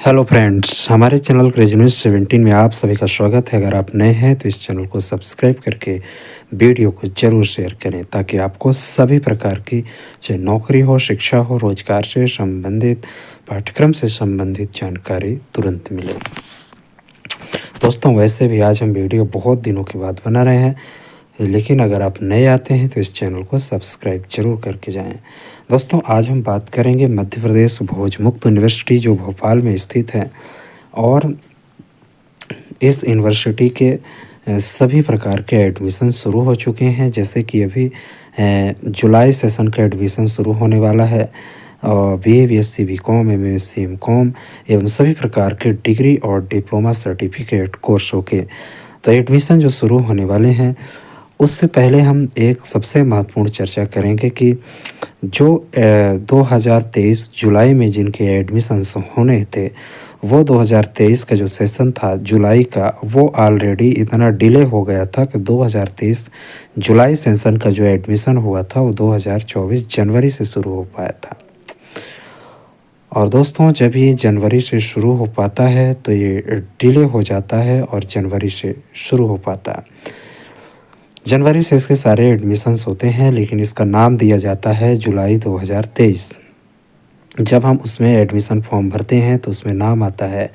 Hello friends, हमारे channel crazy news 17 में आप सभी का स्वागत है। अगर आप नए हैं तो इस चैनल को सब्सक्राइब करके वीडियो को ज़रूर शेयर करें ताकि आपको सभी प्रकार की चाहे नौकरी हो, शिक्षा हो, रोजगार से संबंधित, पाठ्यक्रम से संबंधित जानकारी तुरंत मिले। दोस्तों, वैसे भी आज हम वीडियो बहुत दिनों के बाद बना रहे हैं, लेकिन अगर आप नए आते हैं तो इस चैनल को सब्सक्राइब जरूर करके जाएं। दोस्तों, आज हम बात करेंगे मध्य प्रदेश भोज मुक्त यूनिवर्सिटी जो भोपाल में स्थित है। और इस यूनिवर्सिटी के सभी प्रकार के एडमिशन शुरू हो चुके हैं। जैसे कि अभी जुलाई सेशन का एडमिशन शुरू होने वाला है। और BA BSc BCom MSc MCom एवं सभी प्रकार के डिग्री और डिप्लोमा सर्टिफिकेट कोर्सों के तो एडमिशन जो शुरू होने वाले हैं, उससे पहले हम एक सबसे महत्वपूर्ण चर्चा करेंगे कि जो 2023 जुलाई में जिनके एडमिशन्स होने थे, वो 2023 का जो सेशन था जुलाई का, वो ऑलरेडी इतना डिले हो गया था कि 2023 जुलाई सेशन का जो एडमिशन हुआ था वो 2024 जनवरी से शुरू हो पाया था। और दोस्तों, जब ये जनवरी से शुरू हो पाता है तो ये डिले हो जाता है और जनवरी से शुरू हो पाता है। जनवरी से इसके सारे एडमिशन्स होते हैं, लेकिन इसका नाम दिया जाता है जुलाई 2023। जब हम उसमें एडमिशन फॉर्म भरते हैं तो उसमें नाम आता है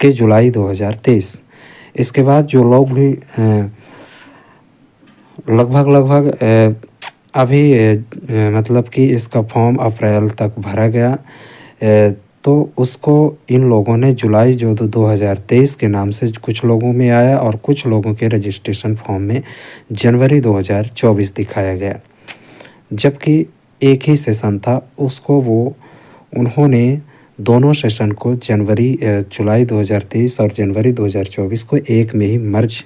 कि जुलाई 2023। इसके बाद जो लोग भी लगभग अभी मतलब कि इसका फॉर्म अप्रैल तक भरा गया, तो उसको इन लोगों ने जुलाई जो 2023 के नाम से कुछ लोगों में आया और कुछ लोगों के रजिस्ट्रेशन फॉर्म में जनवरी 2024 दिखाया गया। जबकि एक ही सेशन था, उसको उन्होंने दोनों सेशन को जुलाई 2023 और जनवरी 2024 को एक में ही मर्ज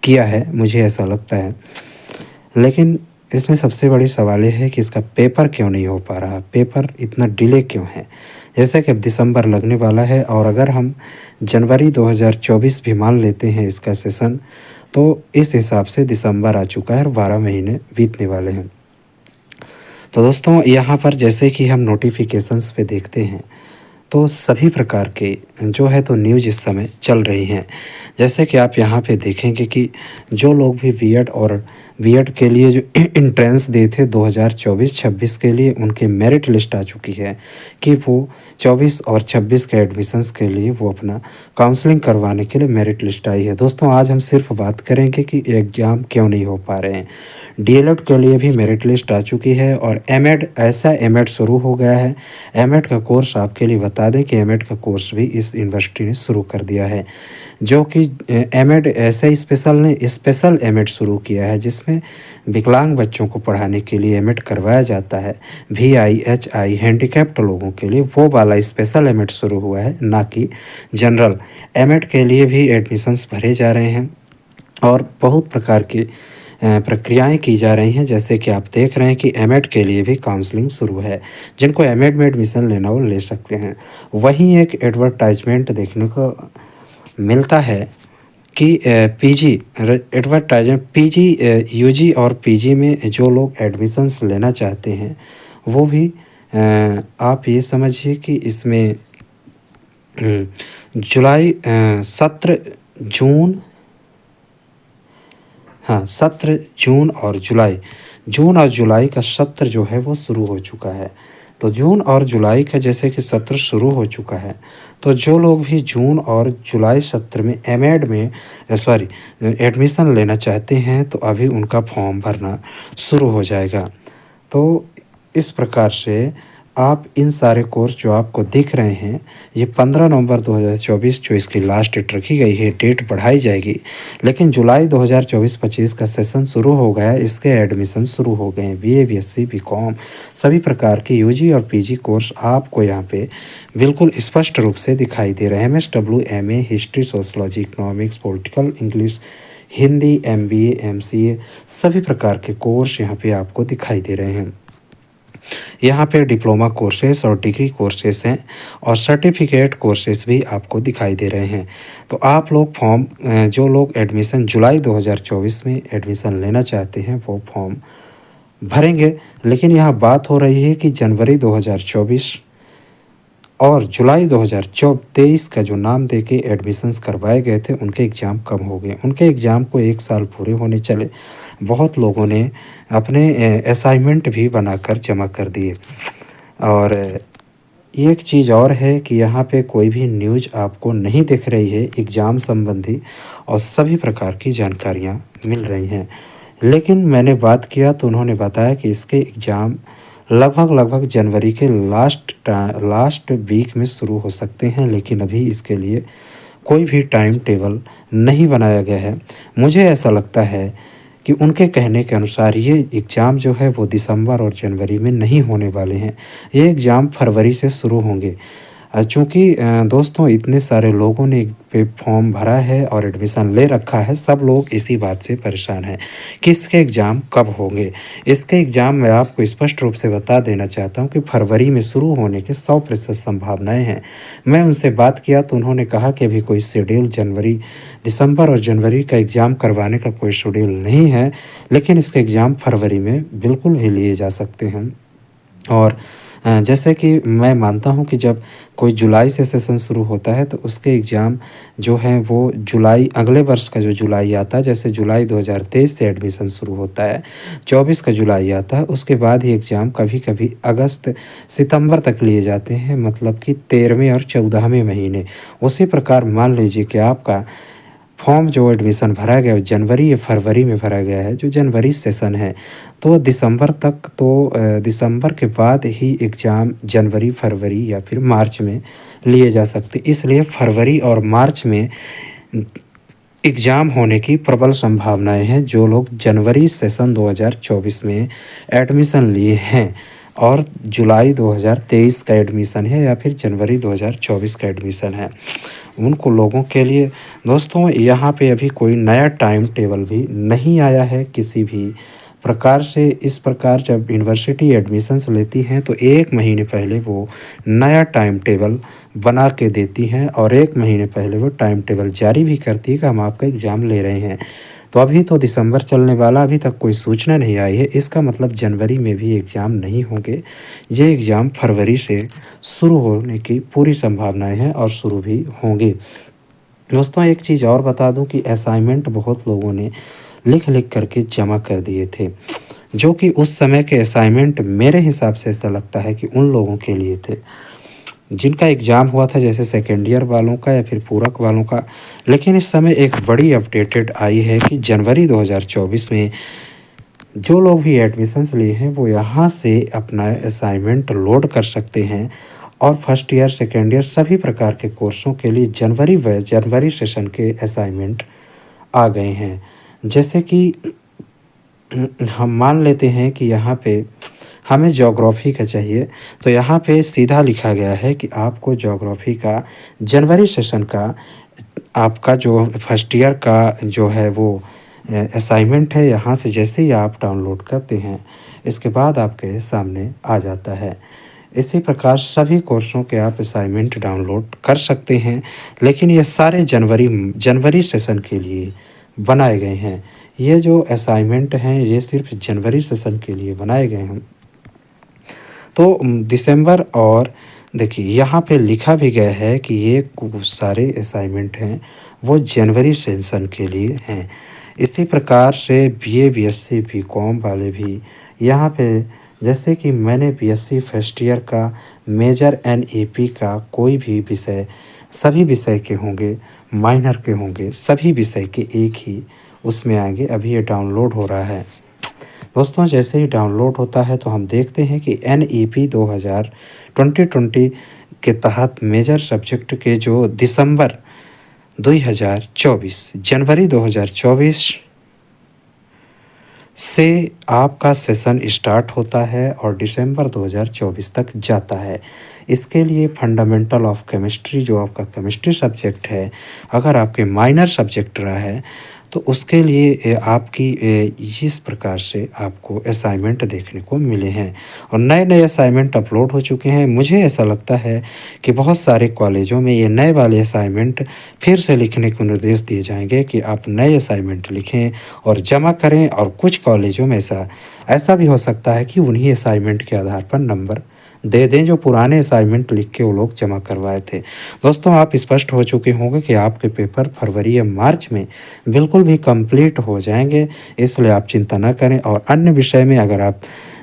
किया है, मुझे ऐसा लगता है। लेकिन इसमें सबसे बड़ी सवाल ये है कि इसका पेपर क्यों नहीं हो पा रहा, पेपर इतना डिले क्यों है। जैसे कि अब दिसंबर लगने वाला है और अगर हम जनवरी 2024 भी मान लेते हैं इसका सेशन, तो इस हिसाब से दिसंबर आ चुका है और 12 महीने बीतने वाले हैं। तो दोस्तों, यहाँ पर जैसे कि हम नोटिफिकेशंस पे देखते हैं तो सभी प्रकार के जो है तो न्यूज़ इस समय चल रही हैं। जैसे कि आप यहाँ पे देखेंगे कि जो लोग भी बीएड के लिए जो एंट्रेंस दिए थे 2024-26 के लिए, उनके मेरिट लिस्ट आ चुकी है कि वो 24 और 26 के एडमिशन्स के लिए वो अपना काउंसलिंग करवाने के लिए मेरिट लिस्ट आई है। दोस्तों, आज हम सिर्फ बात करेंगे कि एग्ज़ाम क्यों नहीं हो पा रहे हैं। डीएलएड के लिए भी मेरिट लिस्ट आ चुकी है और एमएड शुरू हो गया है। एमएड का कोर्स आपके लिए बता दें कि एमएड का कोर्स भी इस यूनिवर्सिटी ने शुरू कर दिया है, जो कि एमएड ऐसे स्पेशल एमएड शुरू किया है जिसमें विकलांग बच्चों को पढ़ाने के लिए एमएड करवाया जाता है। VIHI हैंडीकैप्ड लोगों के लिए वो वाला स्पेशल एमएड शुरू हुआ है, ना कि जनरल। एमएड के लिए भी एडमिशन्स भरे जा रहे हैं और बहुत प्रकार की प्रक्रियाएं की जा रही हैं। जैसे कि आप देख रहे हैं कि एमएड के लिए भी काउंसलिंग शुरू है। जिनको एमएड में एडमिशन लेना वो ले सकते हैं। वहीं एक एडवर्टाइजमेंट देखने को मिलता है कि पीजी यूजी और पीजी में जो लोग एडमिशन्स लेना चाहते हैं वो भी आप ये समझिए कि इसमें सत्र जून और जुलाई का सत्र जो है वो शुरू हो चुका है। तो जून और जुलाई का जैसे कि सत्र शुरू हो चुका है, तो जो लोग भी जून और जुलाई सत्र में एडमिशन लेना चाहते हैं तो अभी उनका फॉर्म भरना शुरू हो जाएगा। तो इस प्रकार से आप इन सारे कोर्स जो आपको दिख रहे हैं, ये 15 नवंबर 2024 जो इसकी लास्ट डेट रखी गई है, डेट बढ़ाई जाएगी। लेकिन जुलाई 2024-25 का सेशन शुरू हो गया, इसके एडमिशन शुरू हो गए हैं। BA BSc BCom सभी प्रकार के यूजी और पीजी कोर्स आपको यहाँ पे बिल्कुल स्पष्ट रूप से दिखाई दे रहे हैं। MSW MA history, sociology, economics, political, English, Hindi, MBA MCA सभी प्रकार के कोर्स यहाँ पे आपको दिखाई दे रहे हैं। यहाँ पे डिप्लोमा कोर्सेस और डिग्री कोर्सेस हैं और सर्टिफिकेट कोर्सेस भी आपको दिखाई दे रहे हैं। तो आप लोग जो लोग एडमिशन जुलाई 2024 में एडमिशन लेना चाहते हैं वो फॉर्म भरेंगे। लेकिन यहाँ बात हो रही है कि जनवरी 2024 और जुलाई 2023 का जो नाम दे के एडमिशन्स करवाए गए थे उनके एग्ज़ाम कम हो गए। उनके एग्ज़ाम को 1 साल पूरे होने चले। बहुत लोगों ने अपने असाइनमेंट भी बनाकर जमा कर दिए। और एक चीज़ और है कि यहाँ पे कोई भी न्यूज़ आपको नहीं दिख रही है एग्ज़ाम संबंधी, और सभी प्रकार की जानकारियाँ मिल रही हैं। लेकिन मैंने बात किया तो उन्होंने बताया कि इसके एग्ज़ाम लगभग जनवरी के लास्ट वीक में शुरू हो सकते हैं, लेकिन अभी इसके लिए कोई भी टाइम टेबल नहीं बनाया गया है। मुझे ऐसा लगता है कि उनके कहने के अनुसार ये एग्ज़ाम जो है वो दिसंबर और जनवरी में नहीं होने वाले हैं। ये एग्ज़ाम फरवरी से शुरू होंगे। चूँकि दोस्तों इतने सारे लोगों ने पे फॉर्म भरा है और एडमिशन ले रखा है, सब लोग इसी बात से परेशान हैं कि इसके एग्ज़ाम कब होंगे। इसके एग्ज़ाम मैं आपको स्पष्ट रूप से बता देना चाहता हूँ कि फरवरी में शुरू होने के 100% संभावनाएँ हैं। मैं उनसे बात किया तो उन्होंने कहा कि अभी कोई शेड्यूल दिसंबर और जनवरी का एग्ज़ाम करवाने का कोई शेड्यूल नहीं है, लेकिन इसके एग्ज़ाम फरवरी में बिल्कुल भी लिए जा सकते हैं। और जैसे कि मैं मानता हूँ कि जब कोई जुलाई से सेशन शुरू होता है तो उसके एग्ज़ाम जो हैं वो जुलाई अगले वर्ष का जो जुलाई आता है, जैसे जुलाई 2023 से एडमिशन शुरू होता है, 24 का जुलाई आता है, उसके बाद ही एग्ज़ाम कभी-कभी अगस्त सितंबर तक लिए जाते हैं, मतलब कि 13वें और 14वें महीने। उसी प्रकार मान लीजिए कि आपका फॉर्म जो एडमिशन भरा गया है जनवरी या फरवरी में भरा गया है, जो जनवरी सेशन है, तो दिसंबर तक तो दिसंबर के बाद ही एग्ज़ाम जनवरी, फरवरी या फिर मार्च में लिए जा सकते। इसलिए फरवरी और मार्च में एग्ज़ाम होने की प्रबल संभावनाएँ हैं। जो लोग जनवरी सेशन 2024 में एडमिशन लिए हैं और जुलाई 2023 का एडमिशन है या फिर जनवरी 2024 का एडमिशन है, उनको लोगों के लिए दोस्तों यहाँ पे अभी कोई नया टाइम टेबल भी नहीं आया है किसी भी प्रकार से। इस प्रकार जब यूनिवर्सिटी एडमिशन्स लेती हैं तो 1 महीने पहले वो नया टाइम टेबल बना के देती हैं और 1 महीने पहले वो टाइम टेबल जारी भी करती है कि हम आपका एग्ज़ाम ले रहे हैं। तो अभी तो दिसंबर चलने वाला, अभी तक कोई सूचना नहीं आई है। इसका मतलब जनवरी में भी एग्ज़ाम नहीं होंगे। ये एग्ज़ाम फरवरी से शुरू होने की पूरी संभावनाएँ हैं और शुरू भी होंगे। दोस्तों एक चीज़ और बता दूं कि असाइनमेंट बहुत लोगों ने लिख करके जमा कर दिए थे, जो कि उस समय के असाइनमेंट मेरे हिसाब से ऐसा लगता है कि उन लोगों के लिए थे जिनका एग्ज़ाम हुआ था, जैसे सेकेंड ईयर वालों का या फिर पूरक वालों का। लेकिन इस समय एक बड़ी अपडेटेड आई है कि जनवरी 2024 में जो लोग भी एडमिशन्स लिए हैं वो यहाँ से अपना असाइनमेंट लोड कर सकते हैं और फर्स्ट ईयर, सेकेंड ईयर सभी प्रकार के कोर्सों के लिए जनवरी सेशन के असाइनमेंट आ गए हैं। जैसे कि हम मान लेते हैं कि यहाँ पे हमें ज्योग्राफ़ी का चाहिए, तो यहाँ पे सीधा लिखा गया है कि आपको ज्योग्राफ़ी का जनवरी सेशन का आपका जो फर्स्ट ईयर का जो है वो असाइनमेंट है, यहाँ से जैसे ही आप डाउनलोड करते हैं इसके बाद आपके सामने आ जाता है। इसी प्रकार सभी कोर्सों के आप असाइनमेंट डाउनलोड कर सकते हैं, लेकिन ये सारे जनवरी सेशन के लिए बनाए गए हैं। ये जो असाइनमेंट हैं ये सिर्फ जनवरी सेशन के लिए बनाए गए हैं। तो दिसंबर और देखिए यहाँ पे लिखा भी गया है कि ये सारे असाइनमेंट हैं वो जनवरी सेशन के लिए हैं। इसी प्रकार से बीए, बीएससी, बीकॉम वाले भी यहाँ पे, जैसे कि मैंने बीएससी फर्स्ट ईयर का मेजर एनईपी का कोई भी विषय, सभी विषय के होंगे, माइनर के होंगे, सभी विषय के एक ही उसमें आएंगे। अभी ये डाउनलोड हो रहा है दोस्तों। जैसे ही डाउनलोड होता है तो हम देखते हैं कि एनईपी 2020 के तहत मेजर सब्जेक्ट के जो दिसंबर 2024, जनवरी 2024 से आपका सेशन स्टार्ट होता है और दिसंबर 2024 तक जाता है। इसके लिए फंडामेंटल ऑफ केमिस्ट्री जो आपका केमिस्ट्री सब्जेक्ट है, अगर आपके माइनर सब्जेक्ट रहा है तो उसके लिए आपकी इस प्रकार से आपको असाइनमेंट देखने को मिले हैं और नए असाइनमेंट अपलोड हो चुके हैं। मुझे ऐसा लगता है कि बहुत सारे कॉलेजों में ये नए वाले असाइनमेंट फिर से लिखने को निर्देश दिए जाएंगे कि आप नए असाइनमेंट लिखें और जमा करें। और कुछ कॉलेजों में ऐसा भी हो सकता है कि उन्हीं असाइनमेंट के आधार पर नंबर दे दें जो पुराने असाइनमेंट लिख के वो लोग जमा करवाए थे। दोस्तों, आप स्पष्ट हो चुके होंगे कि आपके पेपर फरवरी या मार्च में बिल्कुल भी कंप्लीट हो जाएँगे, इसलिए आप चिंता ना करें। और अन्य विषय में अगर आप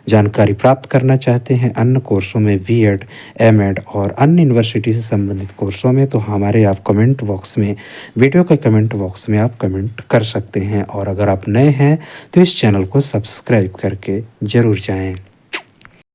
जानकारी प्राप्त करना चाहते हैं अन्य कोर्सों में, बीएड, एमएड और अन्य यूनिवर्सिटी से संबंधित कोर्सों में, तो हमारे आप कमेंट बॉक्स में, वीडियो के कमेंट बॉक्स में आप कमेंट कर सकते हैं। और अगर आप नए हैं तो इस चैनल को सब्सक्राइब करके ज़रूर जाएँ।